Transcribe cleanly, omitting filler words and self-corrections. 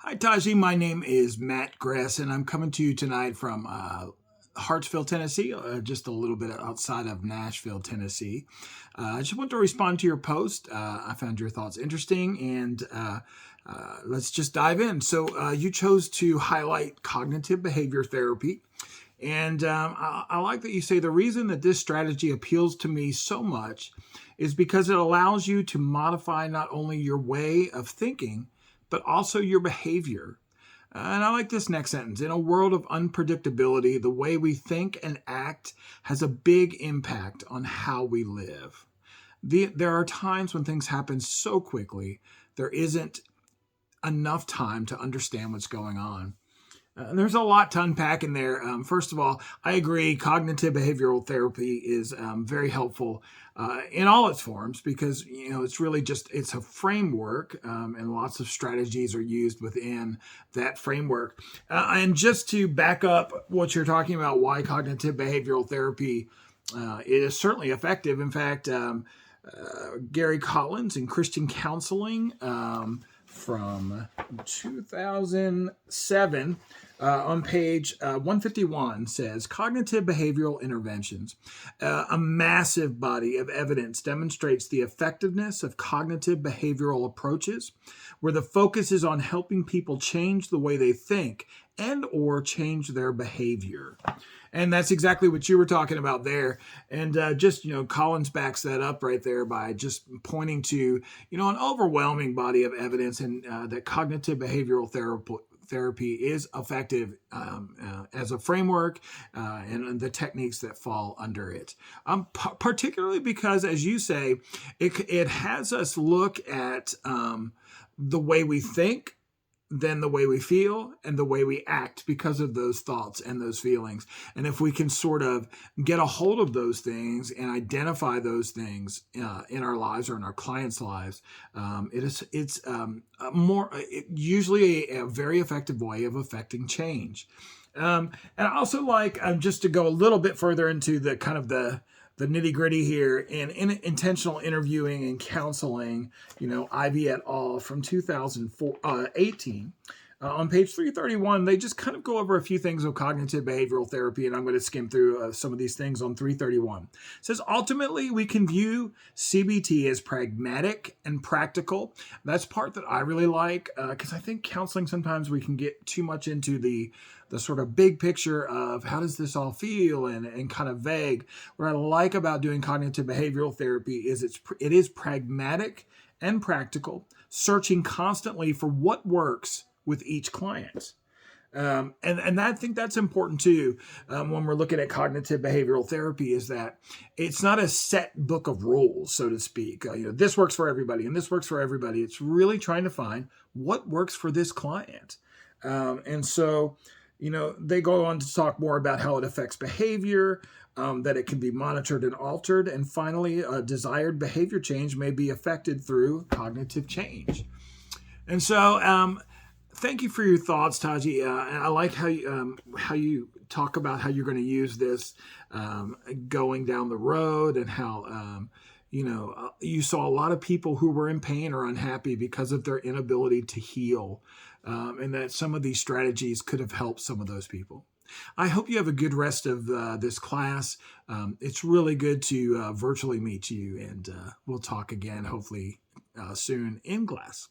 Hi, Taji. My name is Matt Gress, and I'm coming to you tonight from Hartsville, Tennessee, just a little bit outside of Nashville, Tennessee. I just want to respond to your post. I found your thoughts interesting, and let's just dive in. So, you chose to highlight cognitive behavior therapy. And I like that you say the reason that this strategy appeals to me so much is because it allows you to modify not only your way of thinking, but also your behavior. And I like this next sentence. In a world of unpredictability, the way we think and act has a big impact on how we live. There are times when things happen so quickly, there isn't enough time to understand what's going on. And there's a lot to unpack in there. First of all, I agree. Cognitive behavioral therapy is very helpful in all its forms because it's really it's a framework, and lots of strategies are used within that framework. And just to back up what you're talking about, why cognitive behavioral therapy is certainly effective. In fact, Gary Collins in Christian Counseling from 2007 on page 151 says cognitive behavioral interventions. A massive body of evidence demonstrates the effectiveness of cognitive behavioral approaches where the focus is on helping people change the way they think and or change their behavior. And that's exactly what you were talking about there. And Collins backs that up right there by just pointing to, an overwhelming body of evidence and that cognitive behavioral therapy is effective as a framework and the techniques that fall under it. Particularly because, as you say, it has us look at the way we think, then the way we feel and the way we act because of those thoughts and those feelings. And if we can sort of get a hold of those things and identify those things in our lives or in our clients' lives, it's usually a very effective way of affecting change. And I also like just to go a little bit further into the kind of the nitty gritty here in intentional interviewing and counseling, Ivy et al. From 2018. On page 331, they just kind of go over a few things of cognitive behavioral therapy, and I'm going to skim through some of these things on 331. It says, ultimately, we can view CBT as pragmatic and practical. That's part that I really like because I think counseling sometimes we can get too much into the sort of big picture of how does this all feel and kind of vague. What I like about doing cognitive behavioral therapy is it is pragmatic and practical, searching constantly for what works with each client. And I think that's important too when we're looking at cognitive behavioral therapy is that it's not a set book of rules, so to speak. This works for everybody and this works for everybody. It's really trying to find what works for this client. And so, they go on to talk more about how it affects behavior, that it can be monitored and altered. And finally, desired behavior change may be affected through cognitive change. And so, thank you for your thoughts, Taji. And I like how you talk about how you're going to use this going down the road and how, you saw a lot of people who were in pain or unhappy because of their inability to heal, and that some of these strategies could have helped some of those people. I hope you have a good rest of this class. It's really good to virtually meet you, and we'll talk again hopefully soon in class.